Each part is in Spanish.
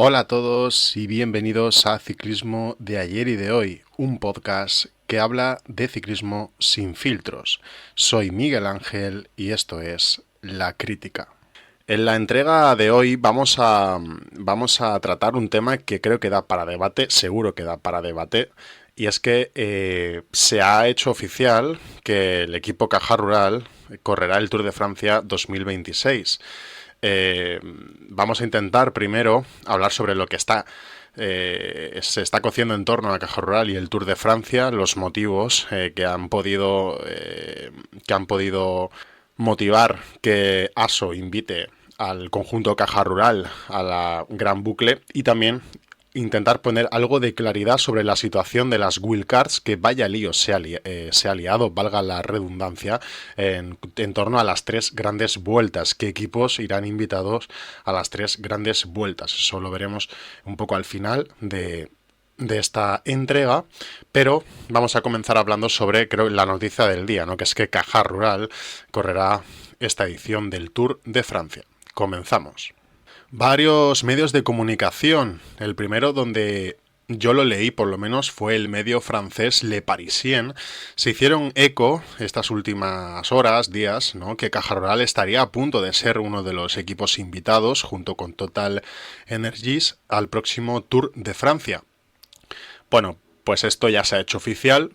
Hola a todos y bienvenidos a Ciclismo de ayer y de hoy, un podcast que habla de ciclismo sin filtros. Soy Miguel Ángel y esto es La Crítica. En la entrega de hoy vamos a tratar un tema que creo que da para debate, seguro que da para debate, y es que se ha hecho oficial que el equipo Caja Rural correrá el Tour de Francia 2026. Vamos a intentar primero hablar sobre lo que se está cociendo en torno a Caja Rural y el Tour de Francia, los motivos que han podido motivar que ASO invite al conjunto Caja Rural a la Gran Bucle y también intentar poner algo de claridad sobre la situación de las wildcards, que vaya lío se ha liado, valga la redundancia, en torno a las tres grandes vueltas. ¿Qué equipos irán invitados a las tres grandes vueltas? Eso lo veremos un poco al final de esta entrega, pero vamos a comenzar hablando sobre, creo, la noticia del día, ¿no? Que es que Caja Rural correrá esta edición del Tour de Francia. Comenzamos. Varios medios de comunicación. El primero donde yo lo leí, por lo menos, fue el medio francés Le Parisien. Se hicieron eco estas últimas horas, días, ¿no? Que Caja Rural estaría a punto de ser uno de los equipos invitados, junto con Total Energies, al próximo Tour de Francia. Bueno, pues esto ya se ha hecho oficial.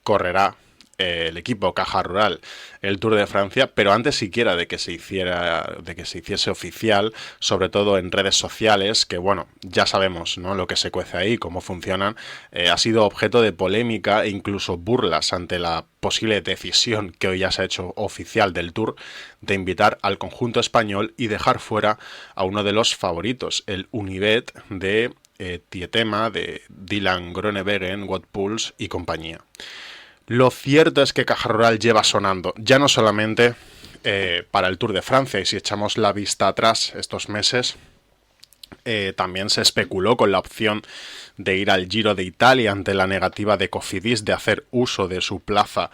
Correrá el equipo Caja Rural el Tour de Francia, pero antes siquiera de que se hiciese oficial, sobre todo en redes sociales, que bueno, ya sabemos, ¿no?, lo que se cuece ahí, cómo funcionan, ha sido objeto de polémica e incluso burlas ante la posible decisión que hoy ya se ha hecho oficial del Tour de invitar al conjunto español y dejar fuera a uno de los favoritos, el Unibet de Tietema, de Dylan Groenewegen, Wout Poels y compañía. Lo cierto es que Caja Rural lleva sonando, ya no solamente para el Tour de Francia, y si echamos la vista atrás estos meses, también se especuló con la opción de ir al Giro de Italia ante la negativa de Cofidis de hacer uso de su plaza,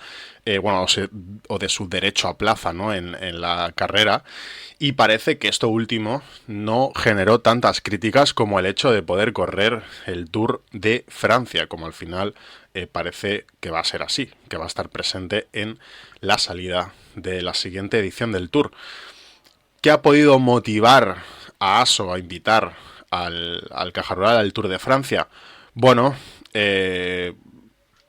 o de su derecho a plaza, ¿no?, en la carrera, y parece que esto último no generó tantas críticas como el hecho de poder correr el Tour de Francia, como al final parece que va a ser así, que va a estar presente en la salida de la siguiente edición del Tour. ¿Qué ha podido motivar a ASO a invitar al Caja Rural al Tour de Francia? Bueno,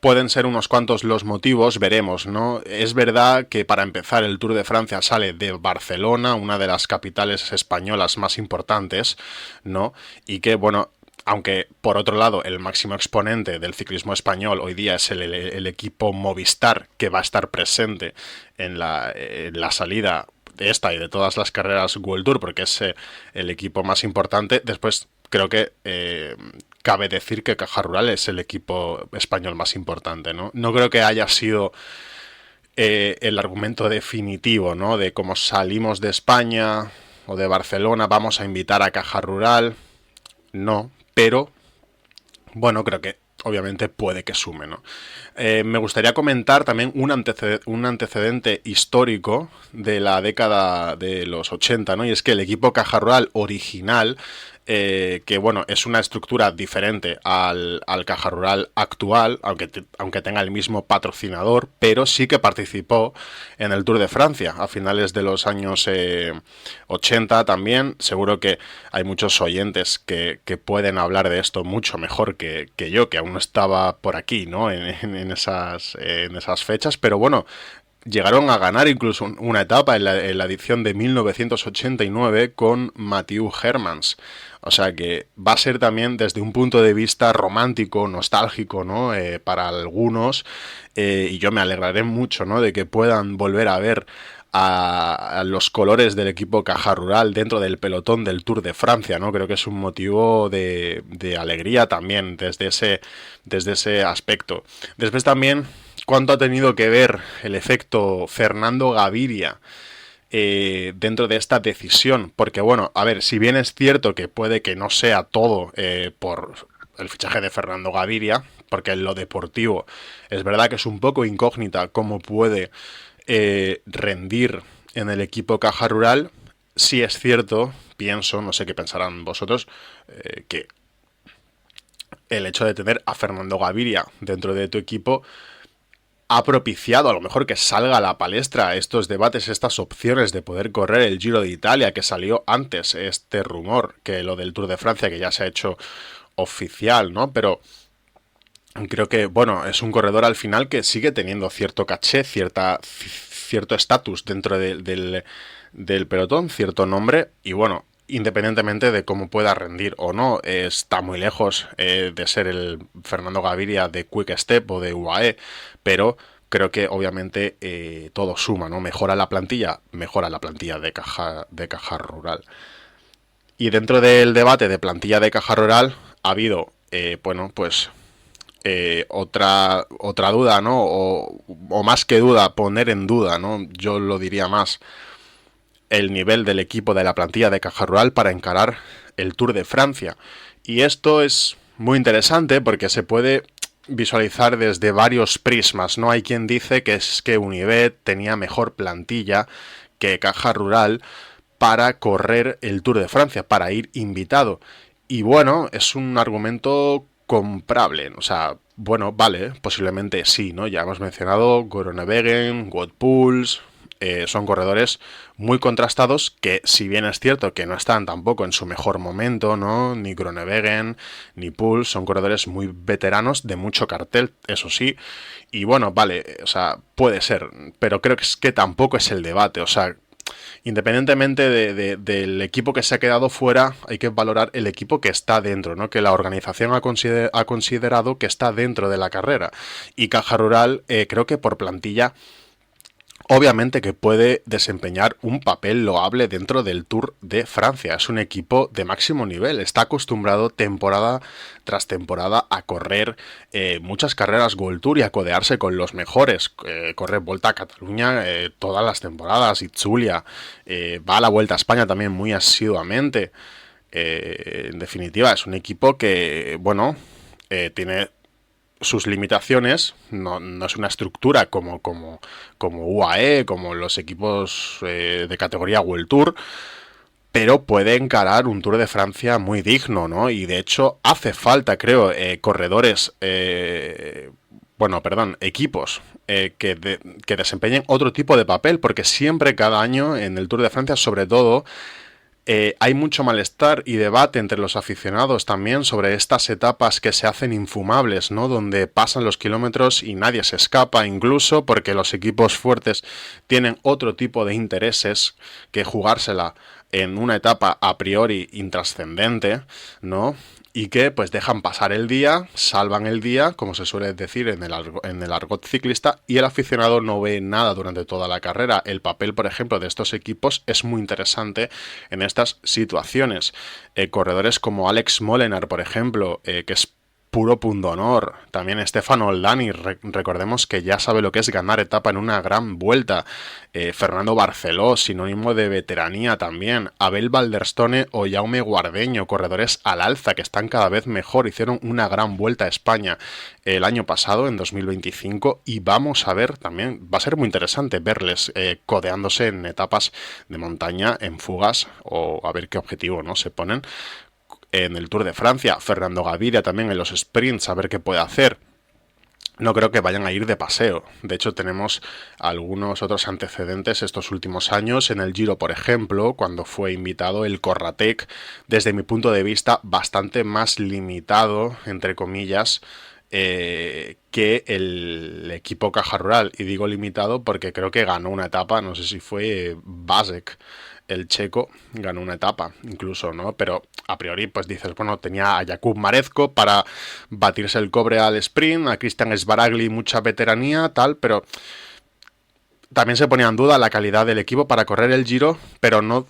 pueden ser unos cuantos los motivos, veremos, ¿no? Es verdad que para empezar el Tour de Francia sale de Barcelona, una de las capitales españolas más importantes, ¿no? Y que, bueno, aunque por otro lado el máximo exponente del ciclismo español hoy día es el equipo Movistar, que va a estar presente en la salida de esta y de todas las carreras World Tour, porque es el equipo más importante. Después creo que cabe decir que Caja Rural es el equipo español más importante, ¿no? No creo que haya sido el argumento definitivo, ¿no?, de cómo salimos de España o de Barcelona, vamos a invitar a Caja Rural. No, pero bueno, creo que obviamente puede que sume, ¿no? Me gustaría comentar también un antecedente histórico de la década de los 80, ¿no? Y es que el equipo Caja Rural original, que bueno, es una estructura diferente al Caja Rural actual, aunque tenga el mismo patrocinador, pero sí que participó en el Tour de Francia a finales de los años 80 también. Seguro que hay muchos oyentes que pueden hablar de esto mucho mejor que yo, que aún no estaba por aquí, ¿no?, en esas fechas, pero bueno, llegaron a ganar incluso una etapa en la edición de 1989 con Mathieu Hermans. O sea que va a ser también desde un punto de vista romántico, nostálgico, ¿no?, para algunos, y yo me alegraré mucho, ¿no?, de que puedan volver a ver a los colores del equipo Caja Rural dentro del pelotón del Tour de Francia, ¿no? Creo que es un motivo de alegría también desde ese aspecto. Después también, ¿cuánto ha tenido que ver el efecto Fernando Gaviria dentro de esta decisión? Porque bueno, a ver, si bien es cierto que puede que no sea todo por el fichaje de Fernando Gaviria, porque en lo deportivo es verdad que es un poco incógnita cómo puede rendir en el equipo Caja Rural, sí es cierto, pienso, no sé qué pensarán vosotros, que el hecho de tener a Fernando Gaviria dentro de tu equipo ha propiciado a lo mejor que salga a la palestra estos debates, estas opciones de poder correr el Giro de Italia, que salió antes este rumor que lo del Tour de Francia, que ya se ha hecho oficial, ¿no? Pero creo que, bueno, es un corredor al final que sigue teniendo cierto caché, cierto estatus dentro del pelotón, cierto nombre, y bueno, independientemente de cómo pueda rendir o no, está muy lejos de ser el Fernando Gaviria de Quick Step o de UAE, pero creo que obviamente todo suma, ¿no? Mejora la plantilla de Caja Rural. Y dentro del debate de plantilla de Caja Rural ha habido, bueno, pues otra duda, ¿no? O más que duda, poner en duda, ¿no? Yo lo diría más, el nivel del equipo de la plantilla de Caja Rural para encarar el Tour de Francia. Y esto es muy interesante porque se puede visualizar desde varios prismas, ¿no? Hay quien dice que es que Unibet tenía mejor plantilla que Caja Rural para correr el Tour de Francia, para ir invitado. Y bueno, es un argumento comprable, o sea, bueno, vale, posiblemente sí, ¿no? Ya hemos mencionado Groenewegen, Wout Poels, son corredores muy contrastados que, si bien es cierto que no están tampoco en su mejor momento, ¿no? Ni Groenewegen ni Poels, son corredores muy veteranos de mucho cartel, eso sí, y bueno, vale, o sea, puede ser, pero creo que es que tampoco es el debate, o sea, independientemente del equipo que se ha quedado fuera, hay que valorar el equipo que está dentro, ¿no? Que la organización ha considerado que está dentro de la carrera. Y Caja Rural, creo que por plantilla, obviamente que puede desempeñar un papel loable dentro del Tour de Francia. Es un equipo de máximo nivel. Está acostumbrado temporada tras temporada a correr muchas carreras World Tour y a codearse con los mejores. Corre Volta a Cataluña todas las temporadas. Itzulia va a la Vuelta a España también muy asiduamente. En definitiva, es un equipo que, bueno, tiene sus limitaciones, no es una estructura como UAE, como los equipos de categoría World Tour, pero puede encarar un Tour de Francia muy digno, ¿no? Y de hecho hace falta, creo, corredores, equipos que desempeñen otro tipo de papel, porque siempre, cada año, en el Tour de Francia, sobre todo, hay mucho malestar y debate entre los aficionados también sobre estas etapas que se hacen infumables, ¿no? Donde pasan los kilómetros y nadie se escapa, incluso porque los equipos fuertes tienen otro tipo de intereses que jugársela en una etapa a priori intrascendente, ¿no? Y que pues dejan pasar el día, salvan el día, como se suele decir en el argot ciclista, y el aficionado no ve nada durante toda la carrera. El papel, por ejemplo, de estos equipos es muy interesante en estas situaciones. Corredores como Alex Molenaar, por ejemplo, que es puro pundonor. También Stefano Oldani, recordemos que ya sabe lo que es ganar etapa en una gran vuelta. Fernando Barceló, sinónimo de veteranía también. Abel Balderstone o Jaume Guardeño, corredores al alza que están cada vez mejor. Hicieron una gran vuelta a España el año pasado, en 2025, y vamos a ver también, va a ser muy interesante verles codeándose en etapas de montaña, en fugas, o a ver qué objetivo, ¿no?, se ponen en el Tour de Francia. Fernando Gaviria también en los sprints, a ver qué puede hacer. No creo que vayan a ir de paseo. De hecho, tenemos algunos otros antecedentes estos últimos años. En el Giro, por ejemplo, cuando fue invitado el Corratec, desde mi punto de vista, bastante más limitado, entre comillas, que el equipo Caja Rural. Y digo limitado porque creo que ganó una etapa, no sé si fue Vasek, el checo, ganó una etapa incluso, ¿no? Pero a priori pues dices, bueno, tenía a Jakub Marezko para batirse el cobre al sprint, a Cristian Sbaragli mucha veteranía, tal, pero también se ponía en duda la calidad del equipo para correr el Giro, pero no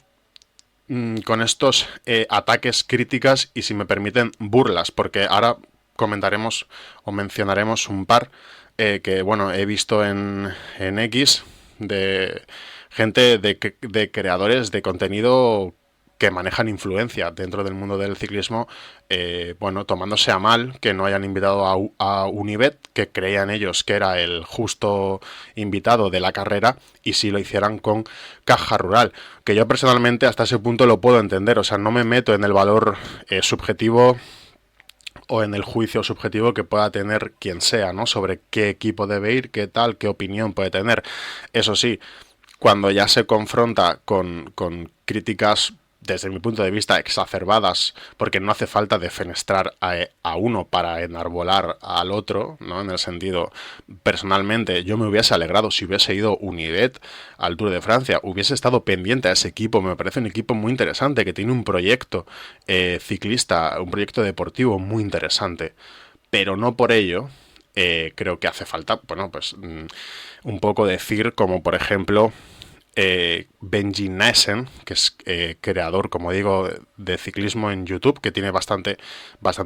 con estos ataques, críticas y, si me permiten, burlas, porque ahora comentaremos o mencionaremos un par que, bueno, he visto en X de gente, de creadores de contenido que manejan influencia dentro del mundo del ciclismo, bueno, tomándose a mal que no hayan invitado a Unibet, que creían ellos que era el justo invitado de la carrera, y sí lo hicieran con Caja Rural, que yo personalmente hasta ese punto lo puedo entender. O sea, no me meto en el valor subjetivo o en el juicio subjetivo que pueda tener quien sea, ¿no? Sobre qué equipo debe ir, qué tal, qué opinión puede tener. Eso sí, cuando ya se confronta con críticas, desde mi punto de vista, exacerbadas, porque no hace falta defenestrar a uno para enarbolar al otro, ¿no? En el sentido, personalmente, yo me hubiese alegrado si hubiese ido Unibet al Tour de Francia, hubiese estado pendiente a ese equipo. Me parece un equipo muy interesante, que tiene un proyecto ciclista, un proyecto deportivo muy interesante, pero no por ello creo que hace falta, bueno, pues un poco decir, como por ejemplo Benji Naesen, que es creador, como digo, de ciclismo en YouTube, que tiene bastantes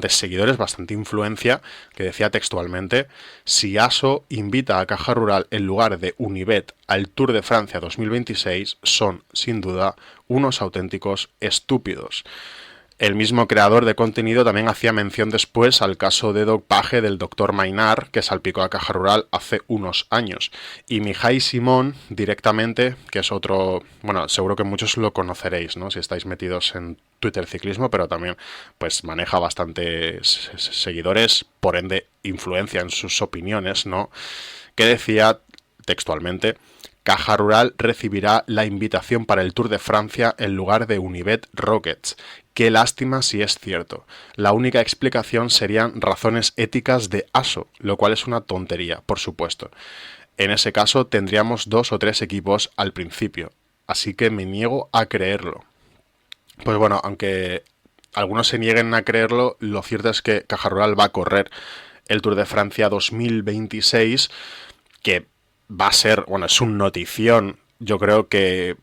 seguidores, bastante influencia, que decía textualmente: si ASO invita a Caja Rural en lugar de Unibet al Tour de Francia 2026, son, sin duda, unos auténticos estúpidos. El mismo creador de contenido también hacía mención después al caso de dopaje del Dr. Maynard, que salpicó a Caja Rural hace unos años. Y Mihai Simón, directamente, que es otro... Bueno, seguro que muchos lo conoceréis, ¿no? Si estáis metidos en Twitter ciclismo, pero también pues maneja bastantes seguidores, por ende influencia en sus opiniones, ¿no? Que decía textualmente: Caja Rural recibirá la invitación para el Tour de Francia en lugar de Unibet Rockets. Qué lástima si es cierto. La única explicación serían razones éticas de ASO, lo cual es una tontería, por supuesto. En ese caso tendríamos 2 o 3 equipos al principio, así que me niego a creerlo. Pues bueno, aunque algunos se nieguen a creerlo, lo cierto es que Caja Rural va a correr el Tour de Francia 2026, que va a ser, bueno, es un notición. Yo creo que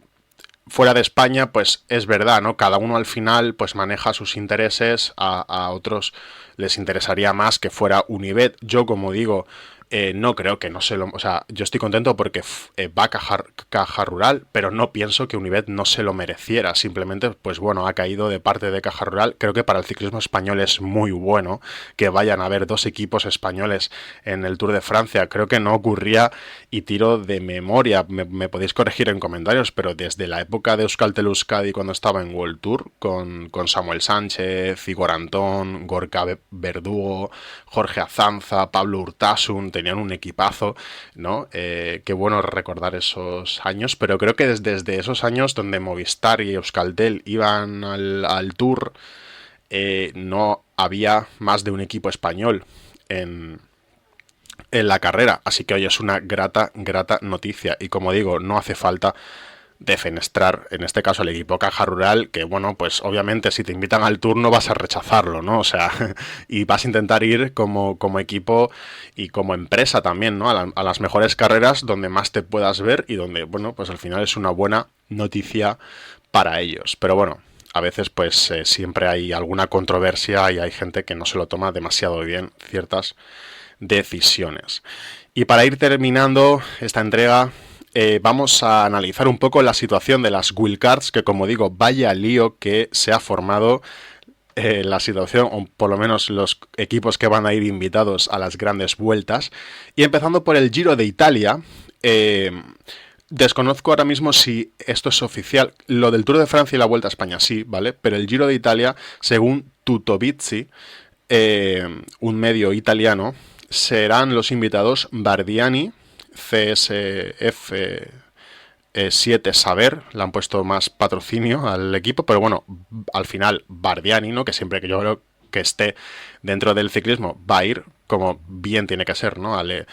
fuera de España, pues es verdad, ¿no? Cada uno al final pues maneja sus intereses, a otros les interesaría más que fuera Unibet. Yo, como digo, no creo que no se lo... O sea, yo estoy contento porque va a Caja Rural, pero no pienso que Unibet no se lo mereciera. Simplemente, pues bueno, ha caído de parte de Caja Rural. Creo que para el ciclismo español es muy bueno que vayan a haber 2 equipos españoles en el Tour de Francia. Creo que no ocurría, y tiro de memoria, me podéis corregir en comentarios, pero desde la época de Euskaltel Euskadi, cuando estaba en World Tour, con Samuel Sánchez, Igor Antón, Gorka Verdugo, Jorge Azanza, Pablo Urtasun, tenían un equipazo, ¿no? Qué bueno recordar esos años, pero creo que desde esos años donde Movistar y Euskaltel iban al Tour, no había más de un equipo español en la carrera, así que hoy es una grata noticia. Y como digo, no hace falta defenestrar, en este caso, al equipo Caja Rural, que bueno, pues obviamente si te invitan al Tour no vas a rechazarlo, ¿no? O sea, y vas a intentar ir como equipo y como empresa también, ¿no? A las mejores carreras donde más te puedas ver y donde, bueno, pues al final es una buena noticia para ellos. Pero bueno, a veces pues siempre hay alguna controversia y hay gente que no se lo toma demasiado bien ciertas decisiones. Y para ir terminando esta entrega, vamos a analizar un poco la situación de las wildcards, que como digo, vaya lío que se ha formado la situación, o por lo menos los equipos que van a ir invitados a las grandes vueltas. Y empezando por el Giro de Italia, desconozco ahora mismo si esto es oficial. Lo del Tour de Francia y la Vuelta a España sí, ¿vale? Pero el Giro de Italia, según Tuttovizi, un medio italiano, serán los invitados Bardiani, CSF 7 Saber, le han puesto más patrocinio al equipo, pero bueno, al final Bardiani, ¿no? Que siempre que yo creo que esté dentro del ciclismo va a ir, como bien tiene que ser, ¿no? Al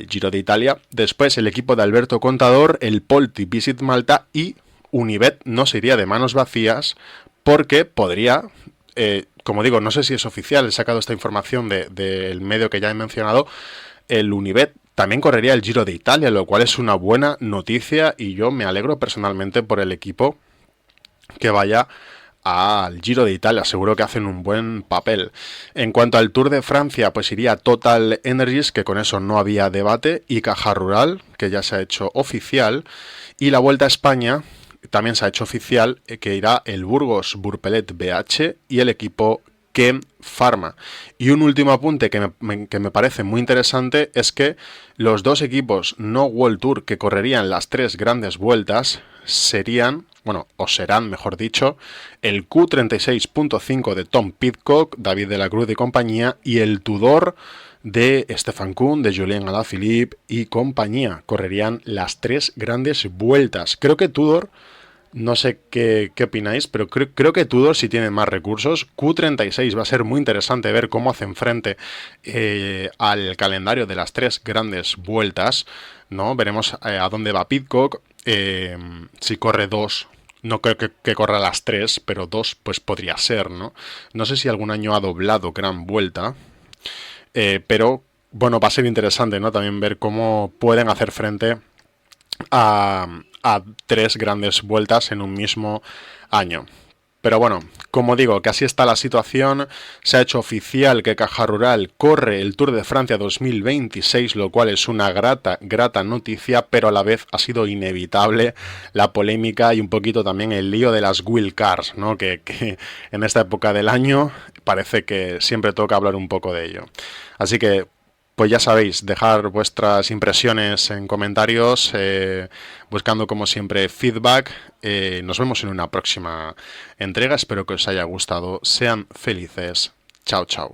Giro de Italia. Después el equipo de Alberto Contador, el Polti Visit Malta, y Unibet no se iría de manos vacías porque podría... como digo, no sé si es oficial, he sacado esta información del medio que ya he mencionado. El Unibet también correría el Giro de Italia, lo cual es una buena noticia, y yo me alegro personalmente por el equipo que vaya al Giro de Italia. Seguro que hacen un buen papel. En cuanto al Tour de Francia, pues iría Total Energies, que con eso no había debate, y Caja Rural, que ya se ha hecho oficial. Y la Vuelta a España también se ha hecho oficial que irá el Burgos Burpelet BH y el equipo Ken Pharma. Y un último apunte que me parece muy interesante es que los dos equipos no World Tour que correrían las 3 grandes vueltas serían, bueno, o serán, mejor dicho, el Q36.5 de Tom Pidcock, David de la Cruz y compañía, y el Tudor de Stefan Kuhn, de Julien Alaphilippe y compañía. Correrían las 3 grandes vueltas. Creo que Tudor, no sé qué opináis, pero creo que Tudor sí tiene más recursos. Q36 va a ser muy interesante ver cómo hacen frente al calendario de las 3 grandes vueltas, ¿no? Veremos a dónde va Pidcock, si corre 2. No creo que corra las 3, pero 2 pues podría ser, ¿no? No sé si algún año ha doblado Gran Vuelta, pero bueno, va a ser interesante, ¿no? También ver cómo pueden hacer frente a 3 grandes vueltas en un mismo año. Pero bueno, como digo, que así está la situación. Se ha hecho oficial que Caja Rural corre el Tour de Francia 2026, lo cual es una grata noticia, pero a la vez ha sido inevitable la polémica y un poquito también el lío de las wheel cars, ¿no? Que en esta época del año parece que siempre toca hablar un poco de ello. Así que pues ya sabéis, dejar vuestras impresiones en comentarios, buscando como siempre feedback. Nos vemos en una próxima entrega, espero que os haya gustado. Sean felices. Chao, chao.